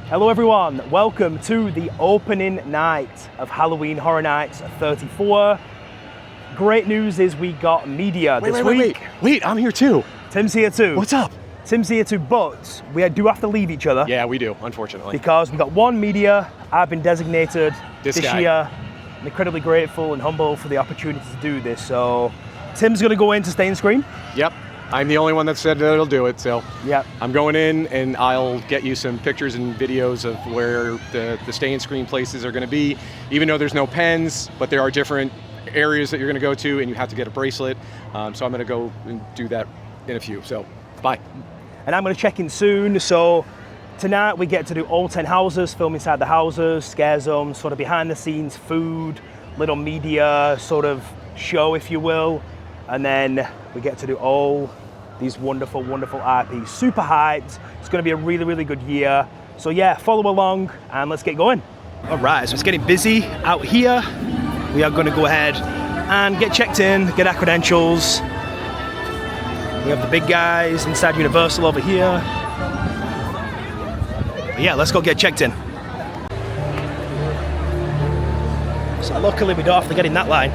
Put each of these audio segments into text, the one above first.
Hello everyone, welcome to the opening night of Halloween Horror Nights 34. Great news is we got media this week. Wait, I'm here too. Tim's here too. What's up? Tim's here too, but we do have to leave each other. Yeah, we do, unfortunately. Because we got one media. I've been designated this year. I'm incredibly grateful and humble for the opportunity to do this. So Tim's gonna go in to stay and screen. Yep. I'm the only one that said that it'll do it, so yep. I'm going in and I'll get you some pictures and videos of where the stay and screen places are gonna be, even though there's no pens, but there are different areas that you're gonna go to and you have to get a bracelet. So I'm gonna go and do that in a few, so bye. And I'm gonna check in soon, so tonight we get to do all 10 houses, film inside the houses, scare zones, sort of behind the scenes food, little media sort of show, if you will. And then we get to do all these wonderful, wonderful IPs. Super hyped. It's gonna be a really, really good year. So yeah, follow along and let's get going. All right, so it's getting busy out here. We are gonna go ahead and get checked in, get our credentials. We have the big guys inside Universal over here. But yeah, let's go get checked in. So luckily we don't have to get in that line.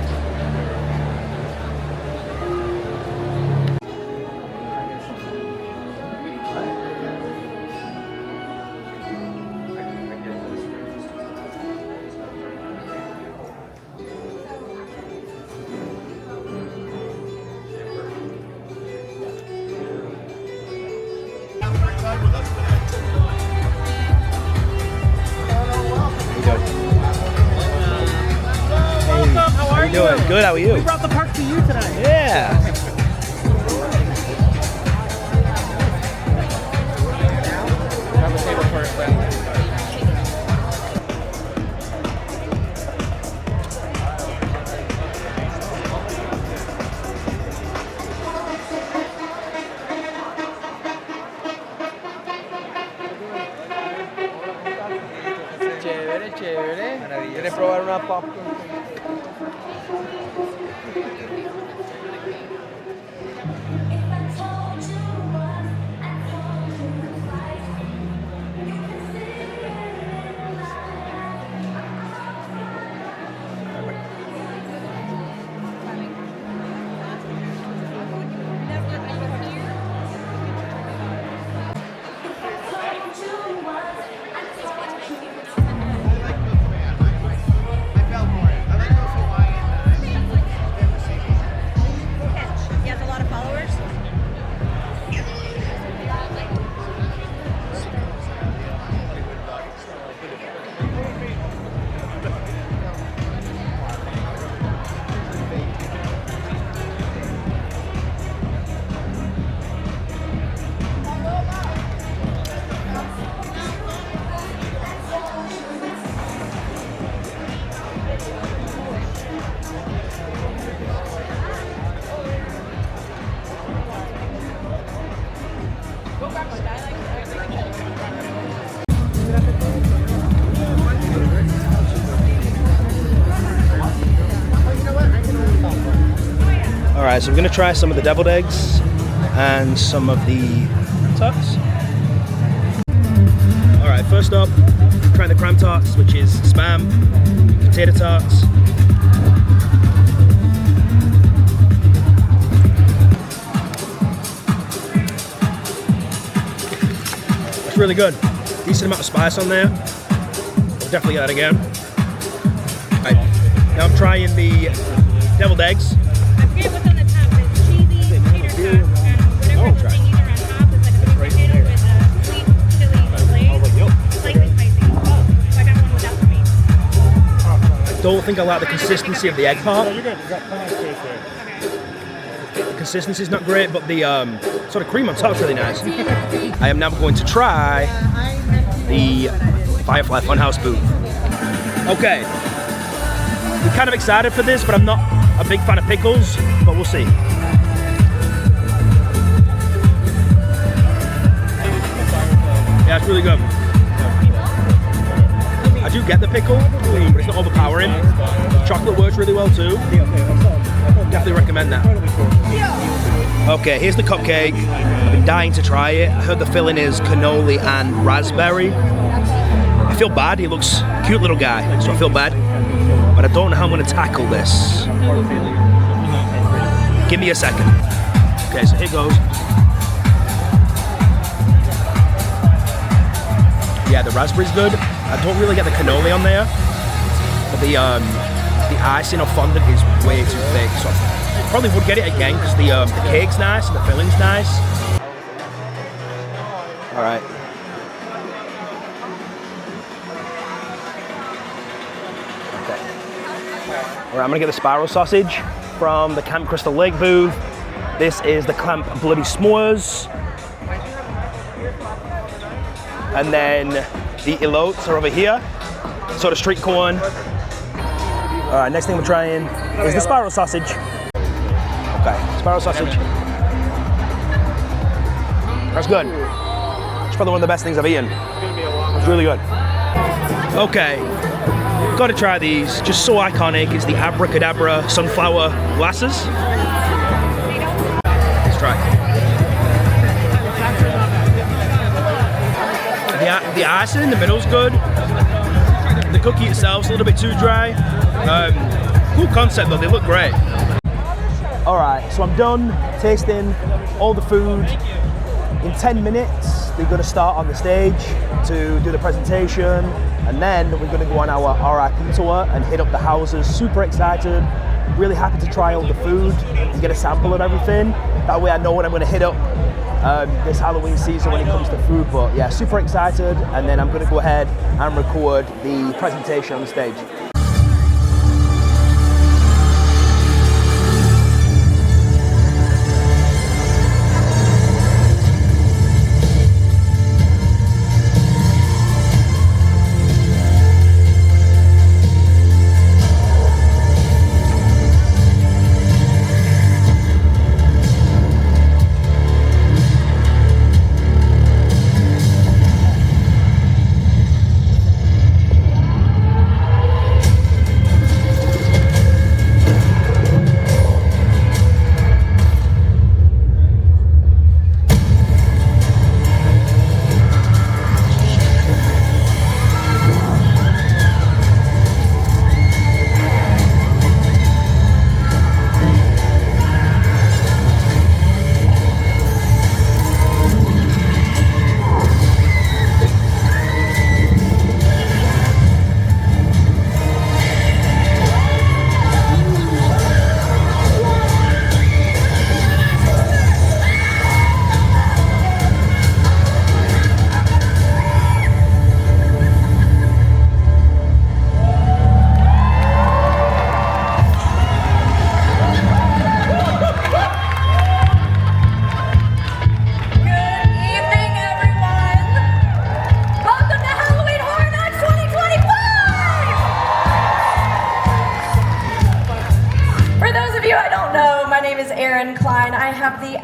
Good, how are you? We brought the park to you tonight. Yeah. Grab a table first, then. Chévere, chévere. ¿Quieres probar una popcorn? All right, so I'm gonna try some of the deviled eggs and some of the tarts. All right, first up, trying the cram tarts, which is Spam, potato tarts. That's really good. Decent amount of spice on there. I'll definitely get that again. All right, now I'm trying the deviled eggs. I forget what's on the top, but it's cheesy, tater sauce, and whatever the thing either on top is like a sweet potato with a sweet chili glaze. Slightly spicy. So I got one without the meat. I don't think I like the consistency of the egg part. The consistency is not great, but the sort of cream on top is really nice. I am now going to try the Firefly Funhouse booth. Okay, I'm kind of excited for this, but I'm not a big fan of pickles, but we'll see. Yeah, it's really good. I do get the pickle, but it's not overpowering. Chocolate works really well too. Definitely recommend that. Okay, here's the cupcake. I've been dying to try it. I heard the filling is cannoli and raspberry. feel bad. He looks cute little guy, so I feel bad. But I don't know how I'm gonna tackle this. Give me a second. Okay, so here goes. Yeah, the raspberry's good. I don't really get the cannoli on there, but the icing or fondant is way too thick. So I probably would get it again because the cake's nice and the filling's nice. All right. Okay. All right, I'm gonna get the spiral sausage from the Camp Crystal Lake booth. This is the Camp Bloody S'mores. And then the elotes are over here. So the street corn. All right, next thing we're trying is the spiral sausage. Okay, spiral sausage. That's good. It's probably one of the best things I've eaten. It's really good. Okay, gotta try these. Just so iconic. It's the abracadabra sunflower glasses. Let's try. The icing in the middle is good. The cookie itself's a little bit too dry. Cool concept though, they look great. All right, so I'm done tasting all the food. In 10 minutes, they're gonna start on the stage to do the presentation, and then we're gonna go on our RIP tour and hit up the houses. Super excited, really happy to try all the food and get a sample of everything. That way I know what I'm gonna hit up this Halloween season when it comes to food. But yeah, super excited, and then I'm gonna go ahead and record the presentation on the stage.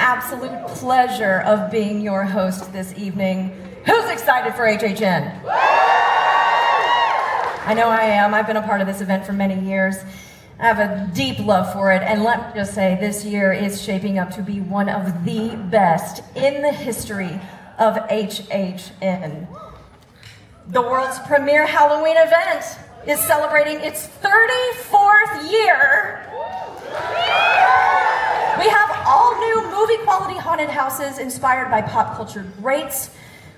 Absolute pleasure of being your host this evening. Who's excited for HHN? I know I am. I've been a part of this event for many years. I have a deep love for it, and let me just say, this year is shaping up to be one of the best in the history of HHN. The world's premier Halloween event is celebrating its 34th year. We have all new movie quality haunted houses inspired by pop culture greats.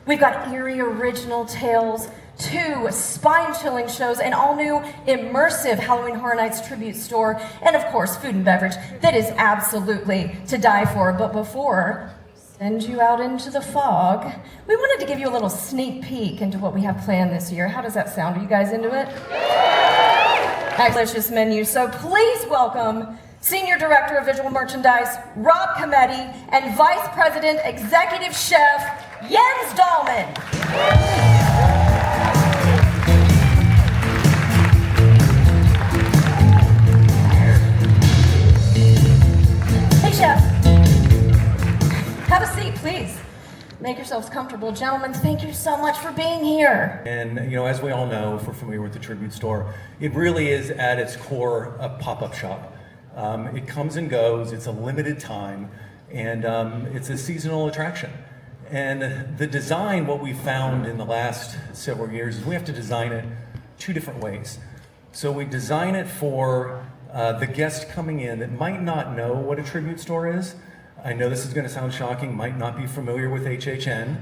We've got eerie original tales, 2 spine-chilling shows, an all-new immersive Halloween Horror Nights tribute store, and of course, food and beverage that is absolutely to die for. But before we send you out into the fog, we wanted to give you a little sneak peek into what we have planned this year. How does that sound? Are you guys into it? Delicious menu. So please welcome Senior Director of Visual Merchandise, Rob Cometti, and Vice President Executive Chef, Jens Dahlman. Hey, Chef. Have a seat, please. Make yourselves comfortable. Gentlemen, thank you so much for being here. And, as we all know, if we're familiar with the tribute store, it really is at its core a pop-up shop. It comes and goes, it's a limited time, and it's a seasonal attraction. And the design, what we found in the last several years, is we have to design it two different ways. So we design it for the guest coming in that might not know what a tribute store is. I know this is going to sound shocking, might not be familiar with HHN,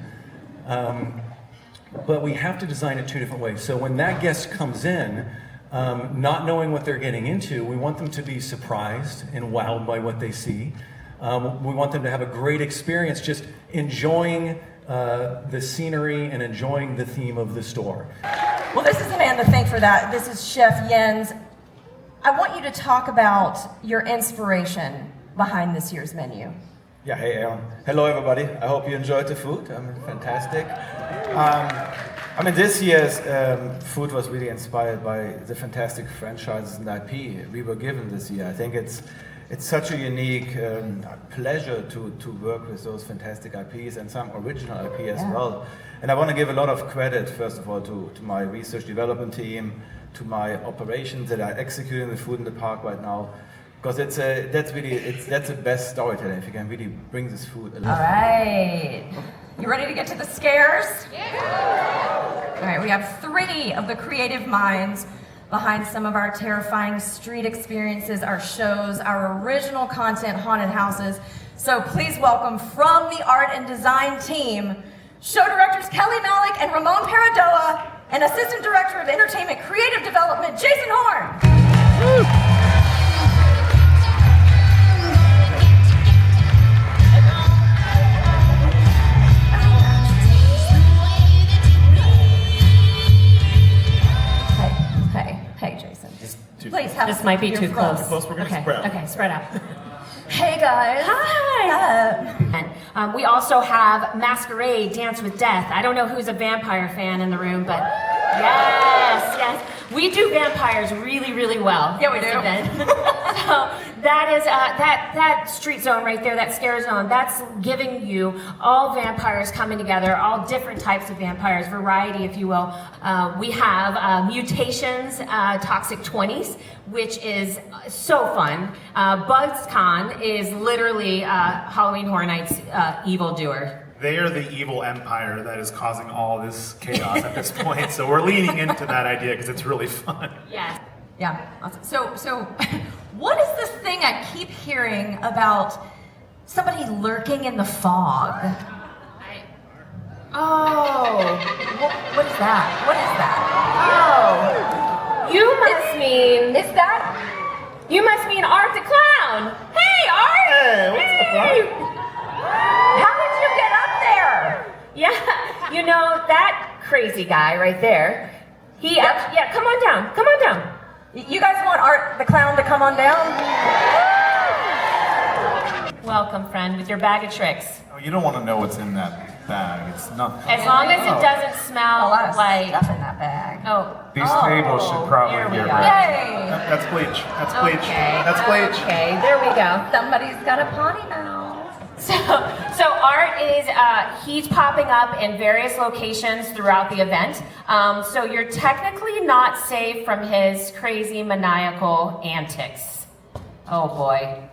but we have to design it two different ways. So when that guest comes in, not knowing what they're getting into, we want them to be surprised and wowed by what they see. We want them to have a great experience just enjoying the scenery and enjoying the theme of the store. Well, this is the man to thank for that. This is Chef Jens. I want you to talk about your inspiration behind this year's menu. Yeah, hey, hello everybody. I hope you enjoyed the food. Fantastic. I mean, this year's food was really inspired by the fantastic franchises and IP we were given this year. I think it's such a unique pleasure to work with those fantastic IPs and some original IP as well. And I want to give a lot of credit, first of all, to my research development team, to my operations that are executing the food in the park right now, because that's the best storytelling if you can really bring this food alive. All right, you ready to get to the scares? Yeah. All right, we have 3 of the creative minds behind some of our terrifying street experiences, our shows, our original content, haunted houses. So please welcome from the art and design team, show directors Kelly Malik and Ramon Paradoa, and Assistant Director of Entertainment Creative Development, Jason Horn. Hey, Jason. Please have This might be your too front. close. We're gonna spread. Okay, spread out. Hey guys. Hi. And we also have Masquerade, Dance with Death. I don't know who's a vampire fan in the room, but yes. We do vampires really, really well. Yeah, we do. So that is that street zone right there, that scare zone. That's giving you all vampires coming together, all different types of vampires, variety, if you will. We have Mutations, Toxic 20s, which is so fun. BuzzCon is literally Halloween Horror Nights' evildoer. They are the evil empire that is causing all this chaos at this point. So we're leaning into that idea because it's really fun. Yes. Yeah. Awesome. So what is this thing I keep hearing about somebody lurking in the fog? What is that? What is that? Oh, you must mean Art the Clown. Hey, Art! Hey, what's up, Art? How did you get up there? Yeah, you know, that crazy guy right there, yeah, come on down. You guys want Art the Clown to come on down? Welcome, friend, with your bag of tricks. Oh, you don't want to know what's in that bag. It's nothing. As long as it doesn't smell A lot of like... stuff in that bag. These tables should probably here we get go. rid. Yay! That's bleach. That's bleach. Okay, That's bleach. Okay, there we go. Somebody's got a potty mouth. So Art is, he's popping up in various locations throughout the event. So you're technically not safe from his crazy maniacal antics. Oh boy.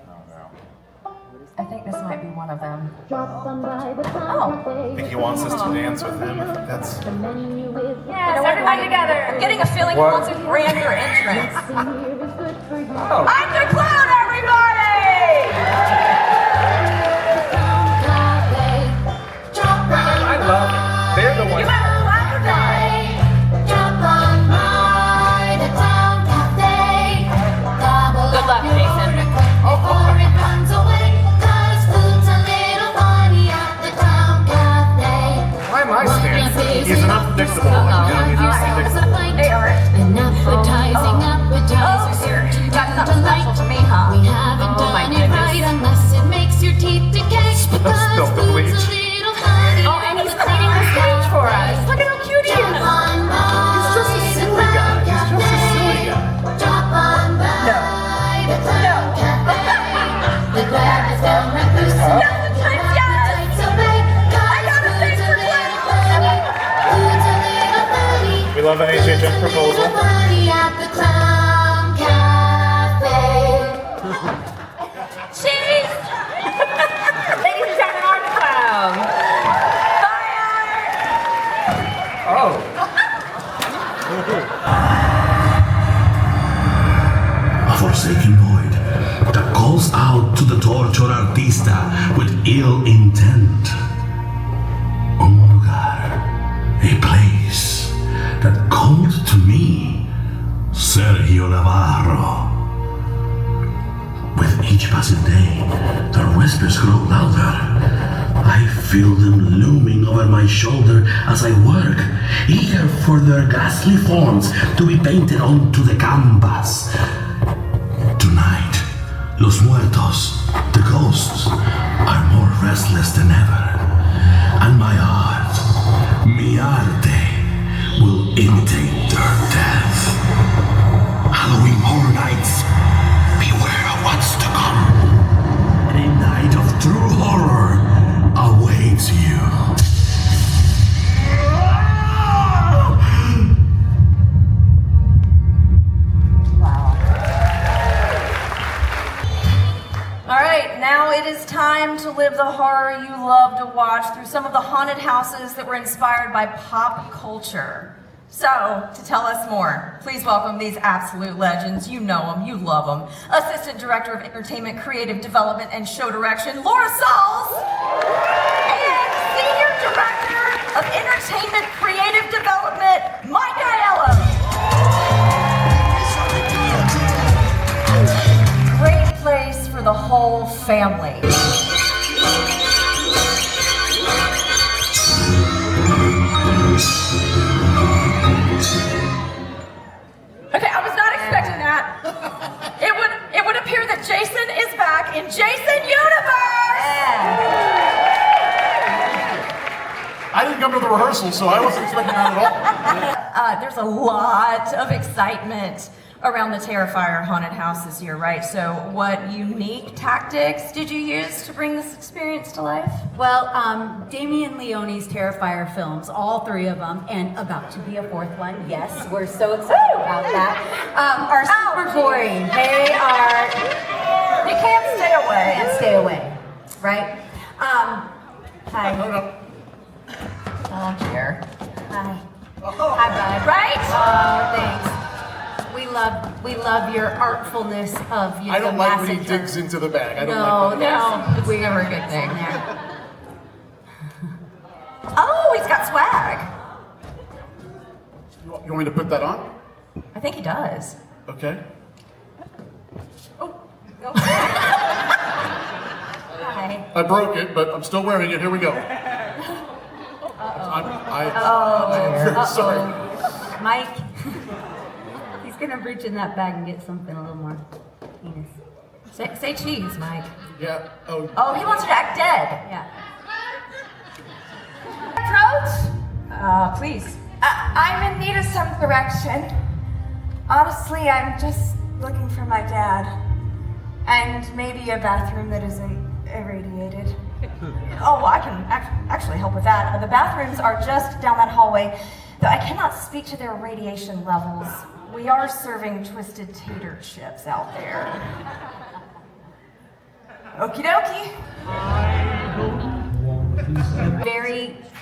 I think this might be one of them. I think he wants us to dance with him. That's. Yes, everybody together. I'm getting a feeling he wants a grander entrance. I'm the clown, everybody! I love it. They're the ones. You have a clown tonight. Good luck, Jason. Why am I standing? He's an unpredictable. He's unpredictable. Hey, Art. Oh, dear. You got something special for me, huh? Oh my goodness. Unless it makes your teeth decay. Spill the bleach. Oh, and he's cleaning the stage for us. Look at how cute he is. He's just a silly guy. He's just a silly guy. We love an HHN proposal. Cheese! Ladies and gentlemen, Art the Clown. A forsaken void that calls out to the torture artista with ill intent. Un lugar, a place that called to me, Sergio Navarro. With each passing day, their whispers grow louder. I feel them looming over my shoulder as I work, eager for their ghastly forms to be painted onto the canvas. Tonight, Los Muertos, the ghosts, are more restless than ever. And my art, mi arte, will imitate their death. Halloween Horror Nights, beware of what's to come. A night of true horror awaits you. All right, now it is time to live the horror you love to watch through some of the haunted houses that were inspired by pop culture. So, to tell us more, please welcome these absolute legends. You know them, you love them. Assistant Director of Entertainment, Creative Development, and Show Direction, Laura Sauls. And Senior Director of Entertainment, Creative Development, Mike Aiello. Great place for the whole family. Okay, I was not expecting that. It would appear that Jason is back in Jason Universe! I didn't come to the rehearsal, so I wasn't expecting that at all. There's a lot of excitement around the Terrifier haunted house this year, right? So what unique tactics did you use to bring this experience to life? Well, Damien Leone's Terrifier films, all three of them, and about to be a fourth one, yes, we're so excited about that, are super gory. They are... You can't stay away. Can't stay away, right? Hi. Oh, dear. Hi. Hi, bud. Right? Oh, thanks. We love your artfulness of I don't like when he digs into the bag. I don't like that. No, it's never a good thing. Oh, he's got swag. You want me to put that on? I think he does. Okay. Hi. I broke it, but I'm still wearing it. Here we go. I'm very sorry. Mike, he's gonna reach in that bag and get something a little more penis. Say cheese, Mike. Yeah. Oh, he wants you to act dead. Yeah. Approach? Please. I'm in need of some direction. Honestly, I'm just looking for my dad. And maybe a bathroom that isn't irradiated. Oh, well, I can actually help with that. The bathrooms are just down that hallway, though I cannot speak to their radiation levels. We are serving twisted tater chips out there. Okie dokie.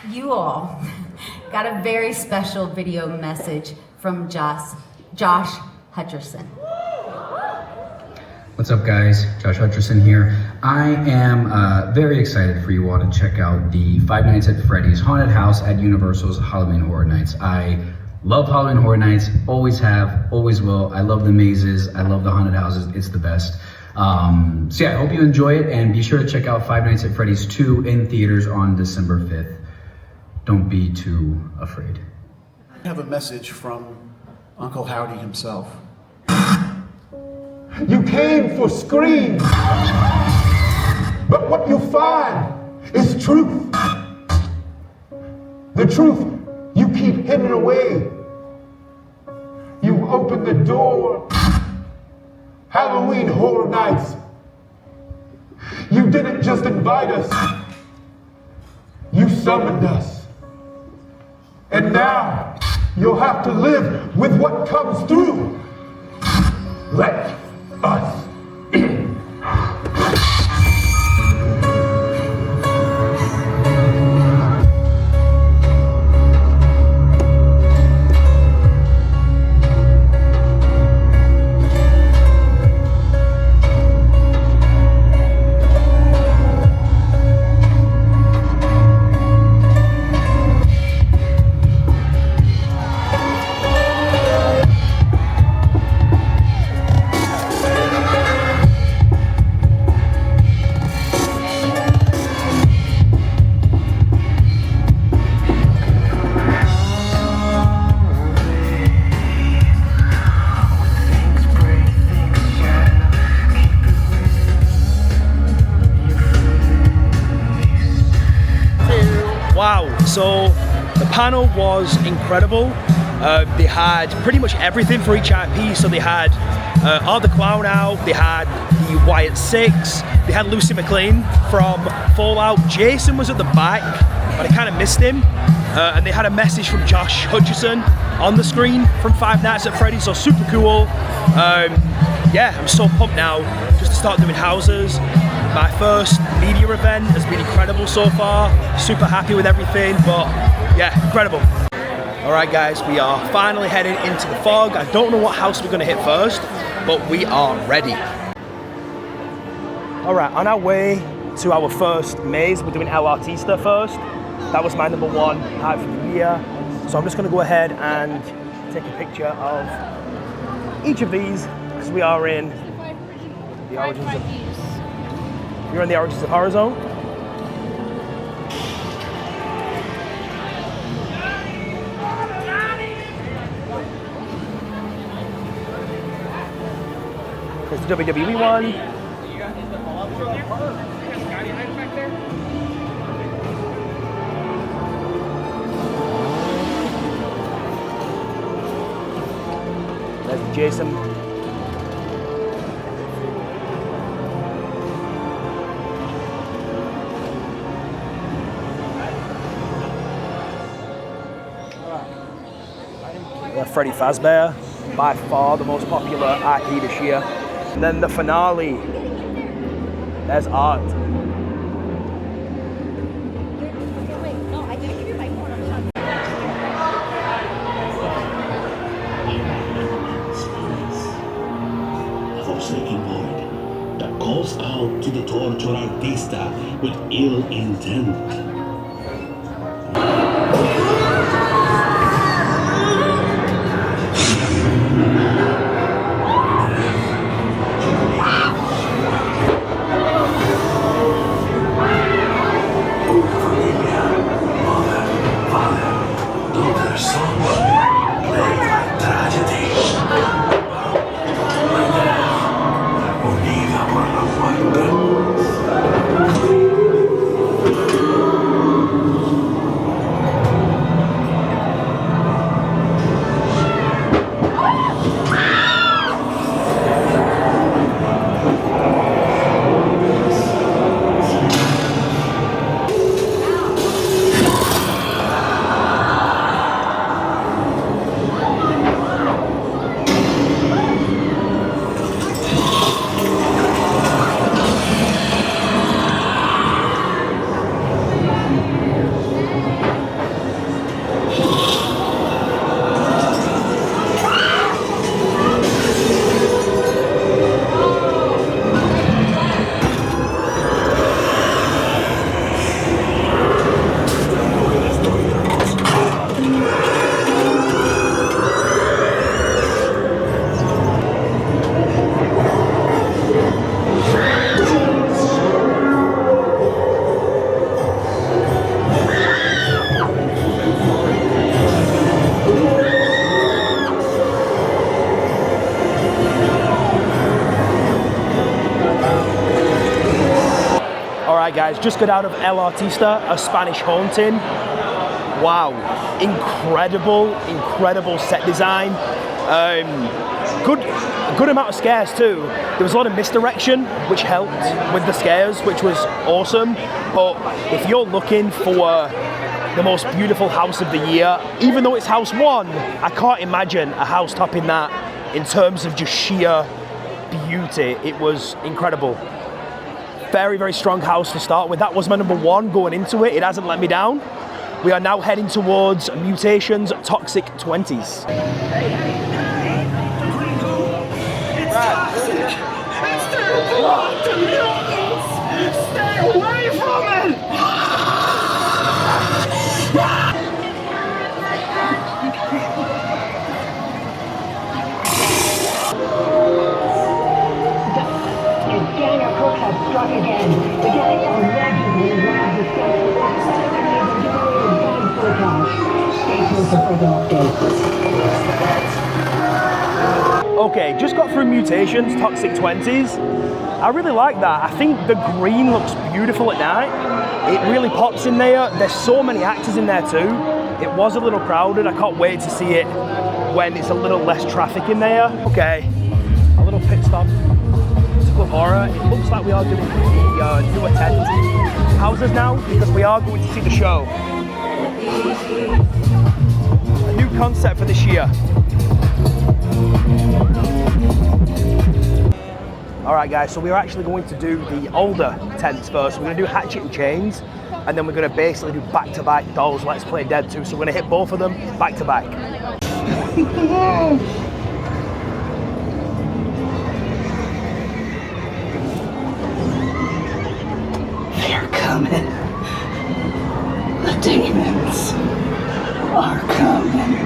You all got a very special video message from Josh Hutcherson. What's up, guys? Josh Hutcherson here. I am very excited for you all to check out the Five Nights at Freddy's Haunted House at Universal's Halloween Horror Nights. I love Halloween Horror Nights, always have, always will. I love the mazes, I love the haunted houses, it's the best. So yeah, I hope you enjoy it, and be sure to check out Five Nights at Freddy's 2 in theaters on December 5th. Don't be too afraid. I have a message from Uncle Howdy himself. You came for Scream, but what you find is truth. The truth you keep hidden away. You've opened the door. Halloween Horror Nights. You didn't just invite us. You summoned us. And now you'll have to live with what comes through. Let us in. So the panel was incredible. They had pretty much everything for each IP. So they had Art the Clown out, they had the Wyatt Six, they had Lucy McLean from Fallout. Jason was at the back, but I kind of missed him. And they had a message from Josh Hutcherson on the screen from Five Nights at Freddy's, so super cool. Yeah, I'm so pumped now just to start doing houses. My first media event has been incredible so far. Super happy with everything, but yeah, incredible. All right, guys, we are finally heading into the fog. I don't know what house we're gonna hit first, but we are ready. All right, on our way to our first maze, we're doing El Artista first. That was my number one hype for the year. So I'm just gonna go ahead and take a picture of each of these, because we are in the origins of, you're in the origins of Horror Zone. There's the WWE one. There's the Jason. Freddy Fazbear, by far the most popular IP this year. And then the finale, there's Art. A forsaken void that calls out to the torture artista with ill intent. Alright guys, just got out of El Artista, a Spanish haunting. Wow, incredible set design. Good amount of scares too. There was a lot of misdirection, which helped with the scares, which was awesome. But if you're looking for the most beautiful house of the year, even though it's house one, I can't imagine a house topping that in terms of just sheer beauty. It was incredible. Very strong house to start with. That was my number one going into it. It hasn't let me down. We are now heading towards Mutations Toxic 20s. Stay away from it! Struck again. The gang allegedly robbed the center Stay tuned for further updates. Okay, just got through Mutations, Toxic 20s. I really like that. I think the green looks beautiful at night. It really pops in there. There's so many actors in there too. It was a little crowded. I can't wait to see it when it's a little less traffic in there. Okay, a little pit stop. Club Horror. It looks like we are doing the newer tent houses now because we are going to see the show. A new concept for this year. Alright guys, so we're actually going to do the older tents first. We're going to do Hatchet and Chains, and then we're going to basically do back-to-back Dolls Let's Play Dead 2. So we're going to hit both of them back-to-back. They're coming. The demons are coming.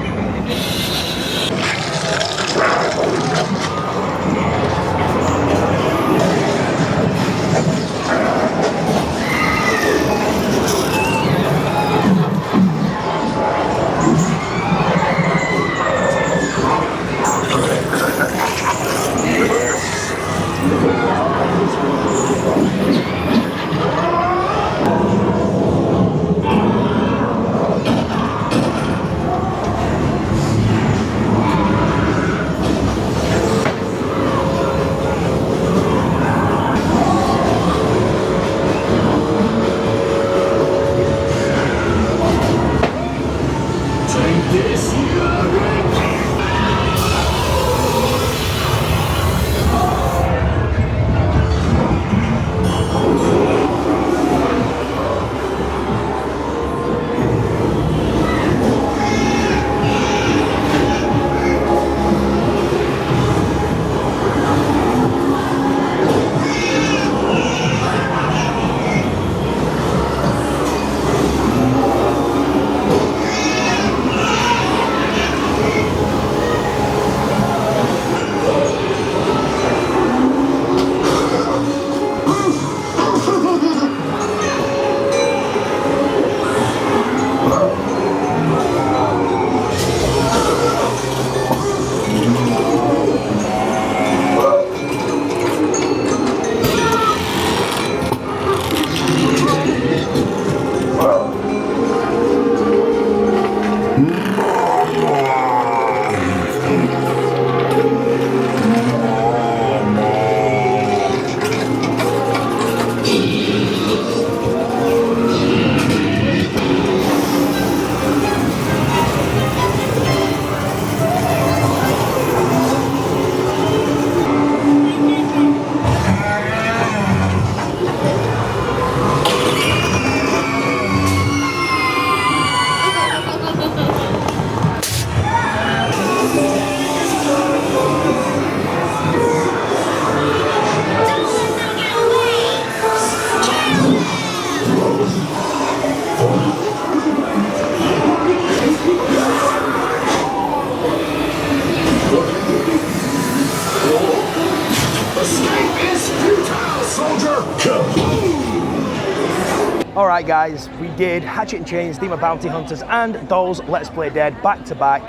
Alright guys, we did Hatchet and Chains, Theme of Bounty Hunters and Dolls Let's Play Dead back to back.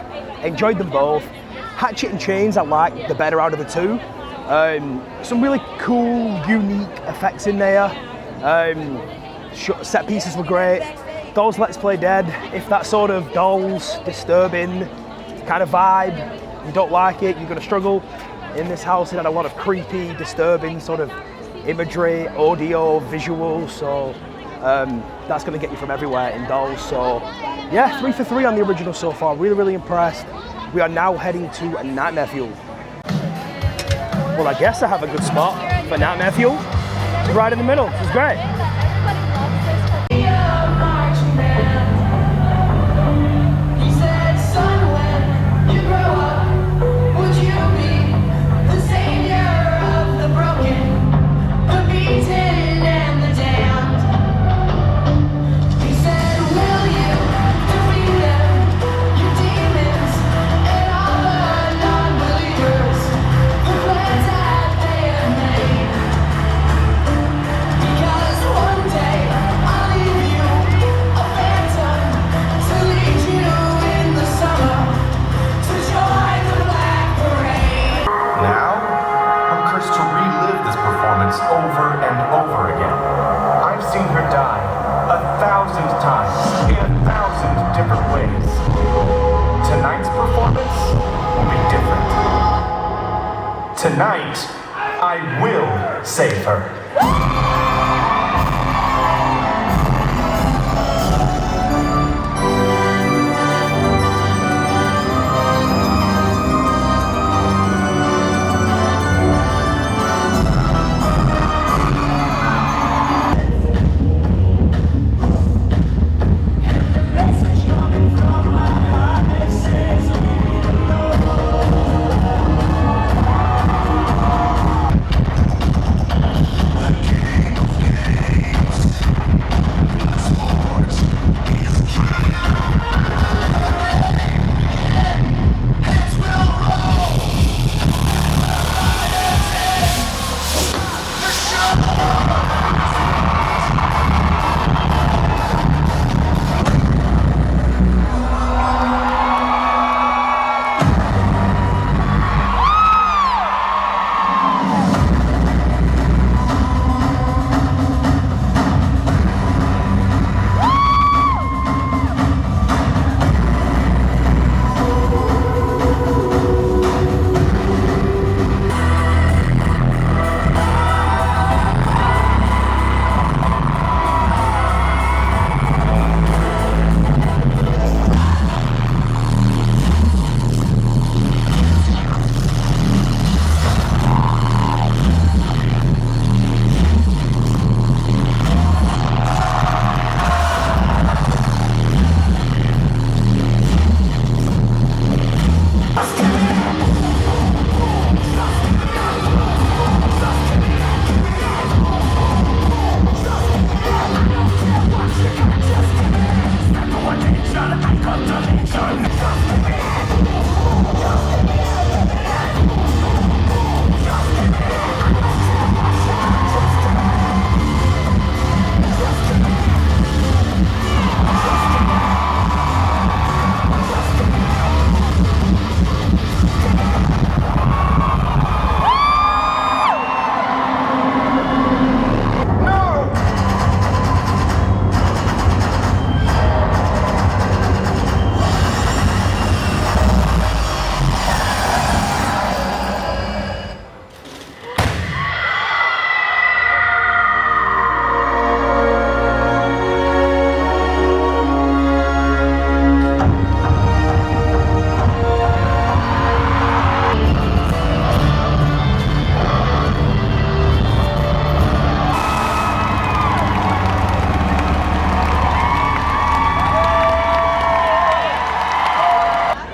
Enjoyed them both. Hatchet and Chains I like the better out of the two. Some really cool, unique effects in there. Set pieces were great. Dolls Let's Play Dead, if that sort of dolls, disturbing kind of vibe, you don't like it, you're going to struggle. In this house it had a lot of creepy, disturbing sort of imagery, audio, visuals, so that's going to get you from everywhere in Dolls. So yeah, 3 for 3 on the original so far. Really, really impressed. We are now heading to Nightmare Fuel. Well, I guess I have a good spot for Nightmare Fuel. It's right in the middle. It's great. Because Tonight, I will save her.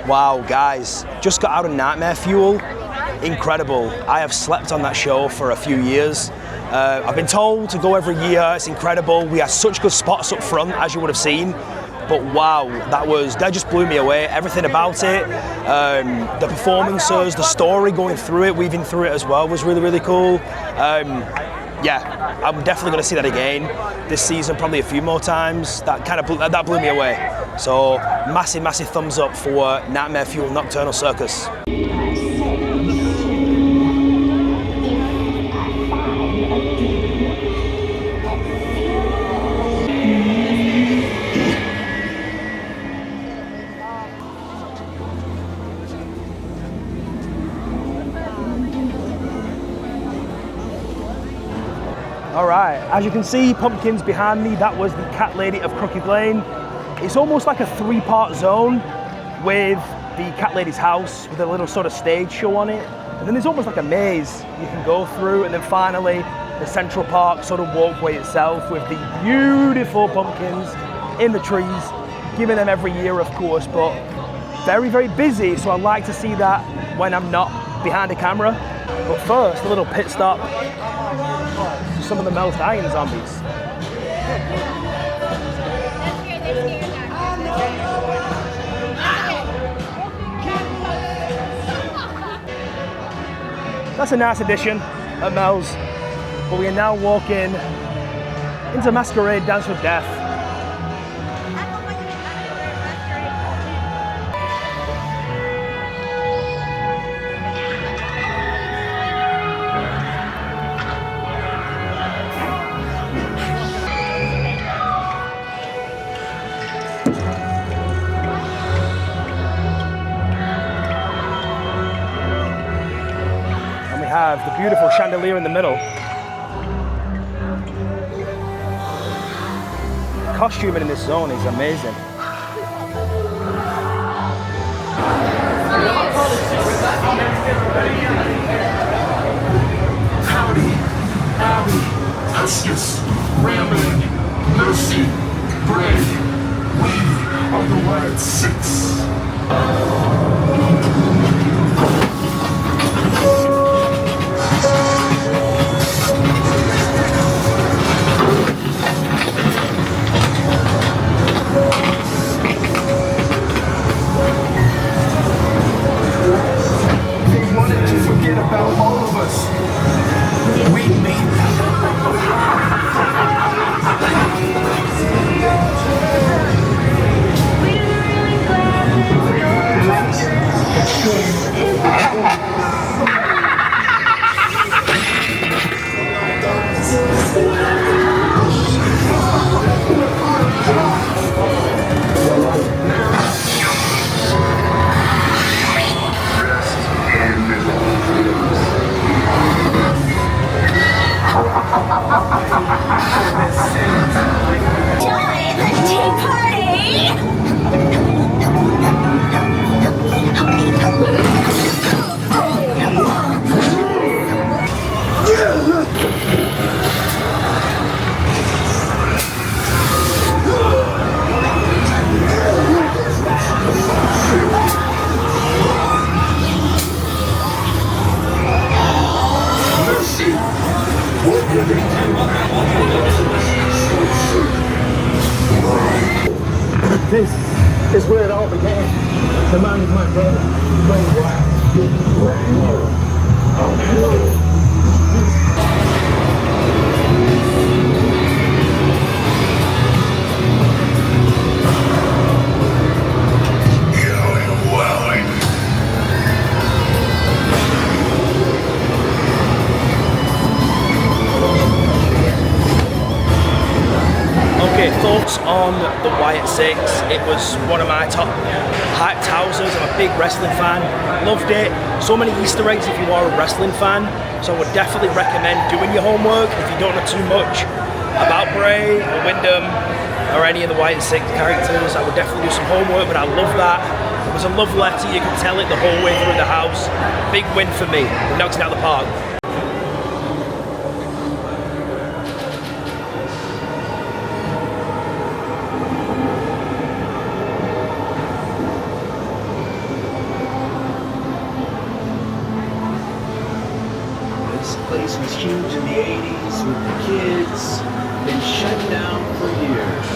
Wow, guys, just got out of Nightmare Fuel. Incredible. I have slept on that show for a few years. I've been told to go every year. It's incredible. We had such good spots up front, as you would have seen. But wow, that just blew me away. Everything about it, the performances, the story going through it, weaving through it as well was really, really cool. Yeah, I'm definitely going to see that again this season, probably a few more times. That blew me away. So massive, massive thumbs up for Nightmare Fuel Nocturnal Circus. All right, as you can see, pumpkins behind me, that was the Cat Lady of Crooked Lane. It's almost like a three-part zone with the Cat Lady's house with a little sort of stage show on it. And then there's almost like a maze you can go through, and then finally the Central Park sort of walkway itself with the beautiful pumpkins in the trees, giving them every year, of course, but very, very busy, so I like to see that when I'm not behind a camera. But first, a little pit stop to some of the Mel's Dying zombies. That's a nice addition at Mel's, but we are now walking into Masquerade Dance with Death. have the beautiful chandelier in the middle. Costuming in this zone is amazing. Howdy, Abby, Huskus, Rambling, Mercy, Bray. We are the Wild Six. They wanted to forget about all of us. We made Join the tea party! This is where it all began. The man is my brother, Bray Wyatt. Okay, thoughts on the Wyatt 6. It was one of my top hyped houses. I'm a big wrestling fan. Loved it. So many Easter eggs if you are a wrestling fan. So I would definitely recommend doing your homework if you don't know too much about Bray or Wyndham or any of the Wyatt 6 characters. I would definitely do some homework, but I love that. It was a love letter. You could tell it the whole way through the house. Big win for me. It knocked it out of the park. This place was huge in the 80s with the kids. Been shut down for years.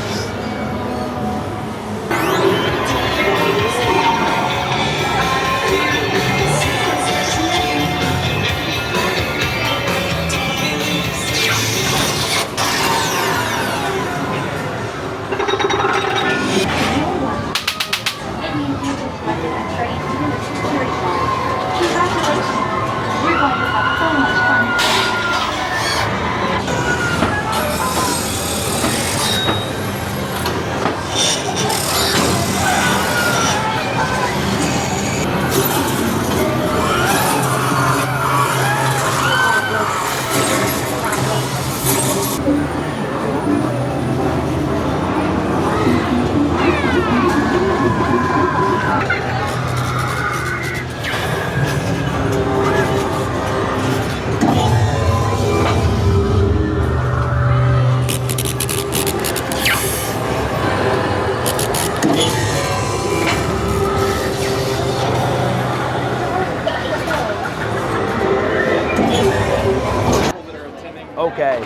Okay,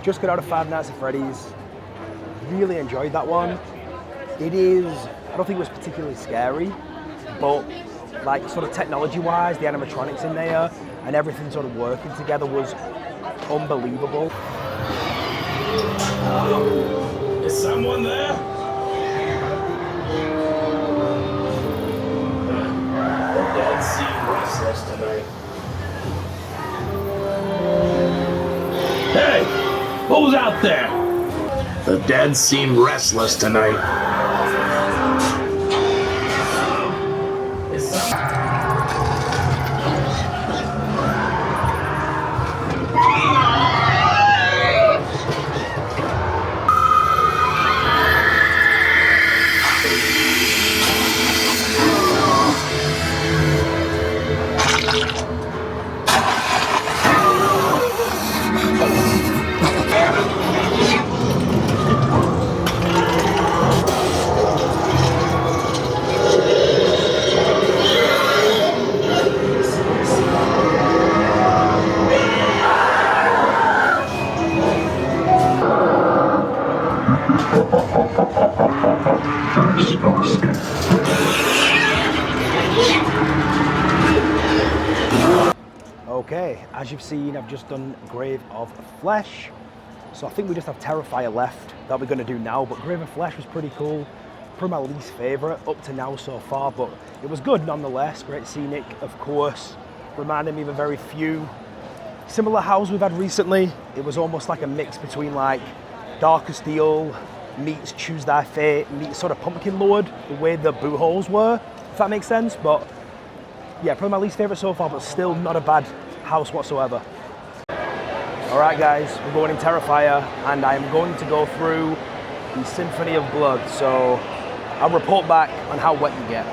just got out of Five Nights at Freddy's. Really enjoyed that one. It is, I don't think it was particularly scary, but like sort of technology-wise, the animatronics in there and everything sort of working together was unbelievable. Is someone there? The dead seem restless tonight. Hey! Who's out there? The dead seem restless tonight. Okay, as you've seen, I've just done Grave of Flesh. So I think we just have Terrifier left that we're gonna do now, but Grave of Flesh was pretty cool. Probably my least favorite up to now so far, but it was good nonetheless. Great scenic, of course. Reminded me of a very few similar houses we've had recently. It was almost like a mix between like Darker Steel meets Choose Thy Fate meets sort of Pumpkin Lord, the way the boot holes were, if that makes sense. But yeah, probably my least favorite so far, but still not a bad house whatsoever. All right, guys, we're going in Terrifier, and I'm going to go through the Symphony of Blood. So I'll report back on how wet you get.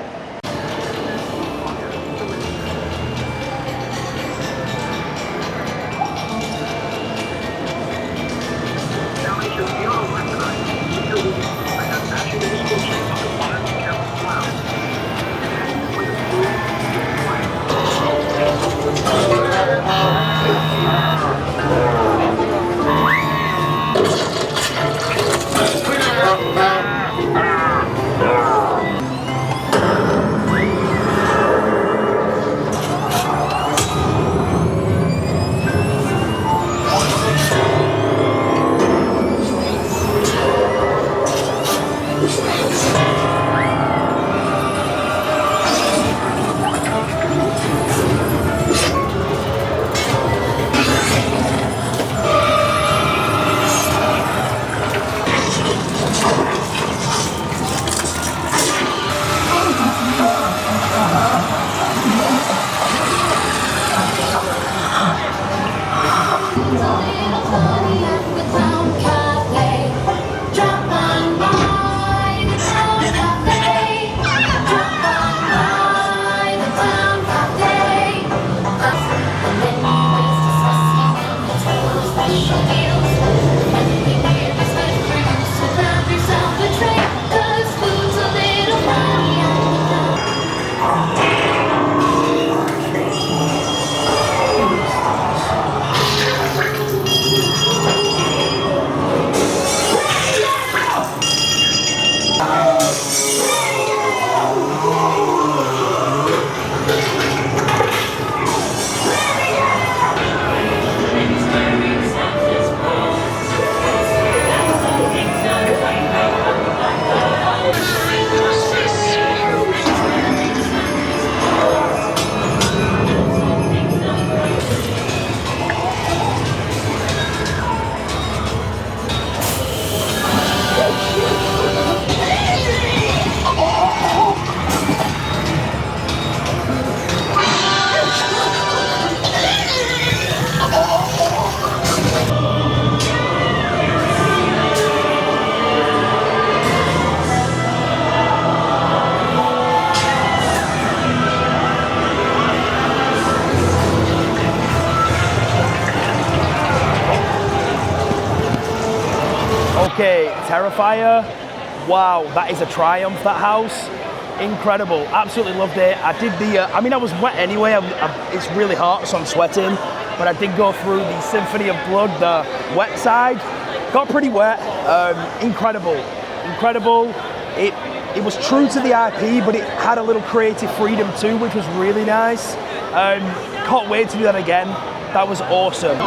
Okay, Terrifier. Wow, that is a triumph, that house. Incredible, absolutely loved it. I did the, I mean, I was wet anyway. It's really hot, so I'm sweating. But I did go through the Symphony of Blood, the wet side. Got pretty wet. Incredible, incredible. It was true to the IP, but it had a little creative freedom too, which was really nice. Can't wait to do that again. That was awesome.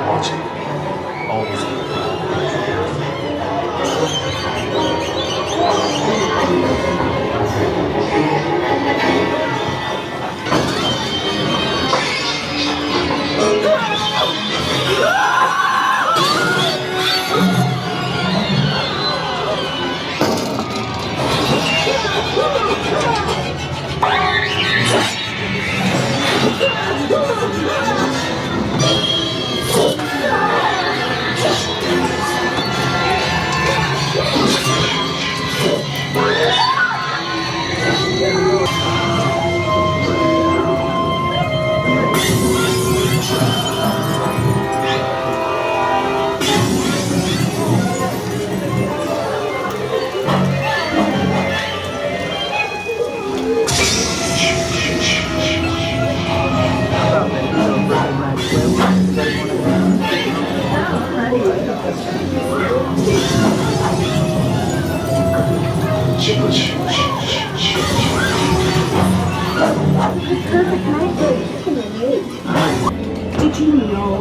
Watching, always.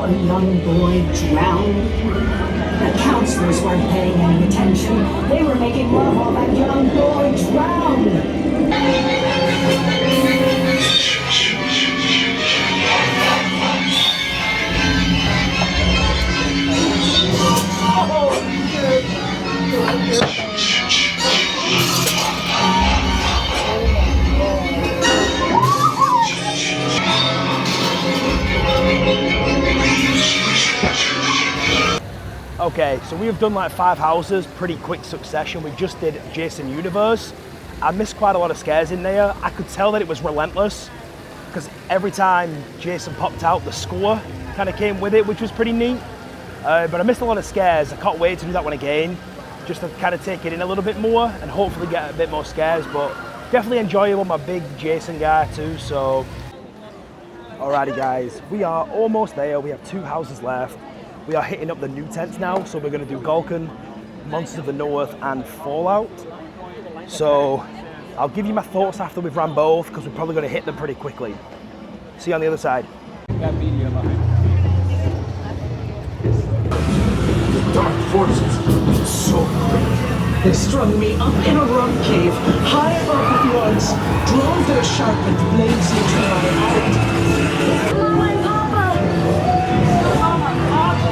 a young boy drowned? The counselors weren't paying any attention. They were making love while that young boy drowned. Okay, so we have done like 5 houses, pretty quick succession. We just did Jason Universe. I missed quite a lot of scares in there. I could tell that it was relentless because every time Jason popped out, the score kind of came with it, which was pretty neat. But I missed a lot of scares. I can't wait to do that one again, just to kind of take it in a little bit more and hopefully get a bit more scares, but definitely enjoyable. I'm a big Jason guy too, so. Alrighty guys, we are almost there. We have 2 houses left. We are hitting up the new tents now, so we're going to do Gulken, Monsters of the North, and Fallout. So I'll give you my thoughts after we've run both, because we're probably going to hit them pretty quickly. See you on the other side. Got media behind. Dark forces, so great. They strung me up in a rock cave, high above the floods, drove their sharpened blades into my heart. My Papa! Oh my Papa!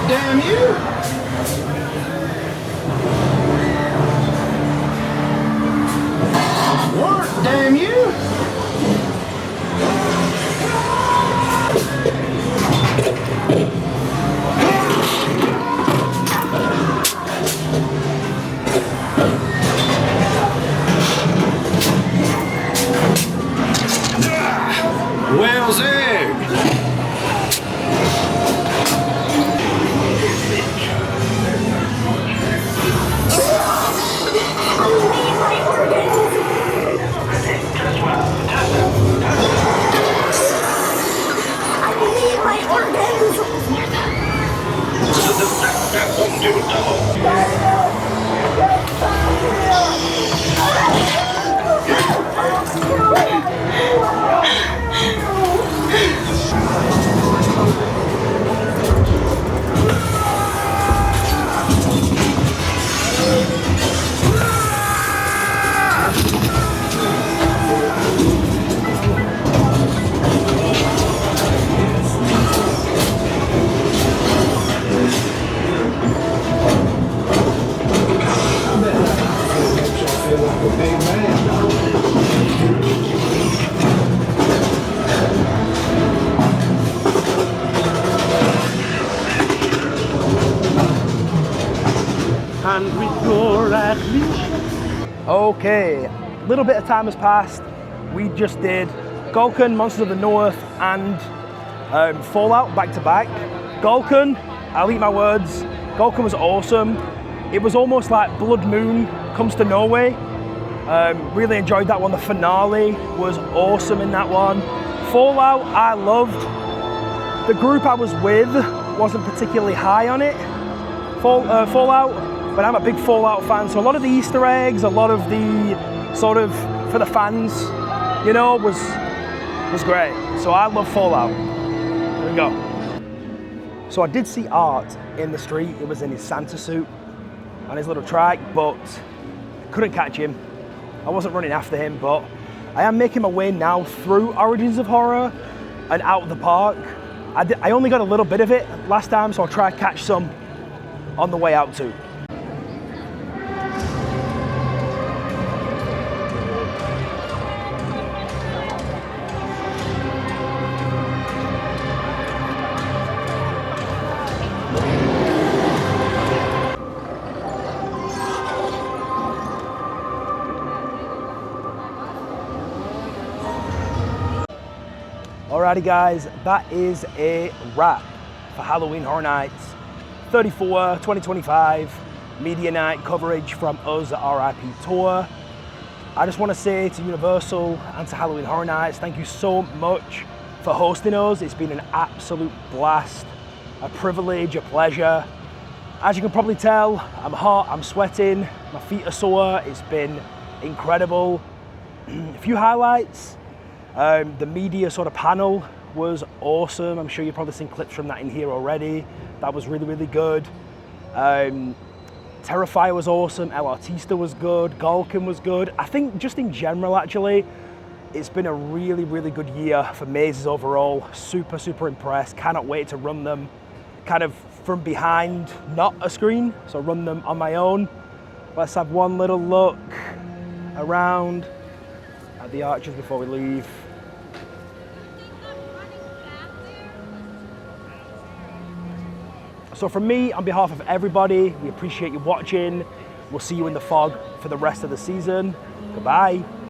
Damn you! Work, damn you! Whale's egg! And with your admission. Okay, a little bit of time has passed. We just did Gulken, Monsters of the North, and Fallout back to back. Gulken, I'll eat my words, Gulken was awesome. It was almost like Blood Moon comes to Norway. Really enjoyed that one. The finale was awesome in that one. Fallout, I loved. The group I was with wasn't particularly high on it, Fallout, but I'm a big Fallout fan, so a lot of the Easter eggs, a lot of the sort of, for the fans, you know, was great. So I love Fallout. There we go. So I did see Art in the street. It was in his Santa suit on his little trike, but couldn't catch him. I wasn't running after him, but I am making my way now through Origins of Horror and out of the park. I only got a little bit of it last time, so I'll try to catch some on the way out too. Alrighty guys, that is a wrap for Halloween Horror Nights 34 2025 media night coverage from us at RIP Tour. I just want to say to Universal and to Halloween Horror Nights, thank you so much for hosting us. It's been an absolute blast, a privilege, a pleasure. As you can probably tell, I'm hot, I'm sweating, my feet are sore. It's been incredible. A few highlights. The media sort of panel was awesome. I'm sure you've probably seen clips from that in here already. That was really, really good. Terrifier was awesome. El Artista was good. Galkin was good. I think just in general, actually, it's been a really, really good year for mazes overall. Super, super impressed. Cannot wait to run them kind of from behind, not a screen, so run them on my own. Let's have one little look around at the arches before we leave. So from me, on behalf of everybody, we appreciate you watching. We'll see you in the fog for the rest of the season. Goodbye.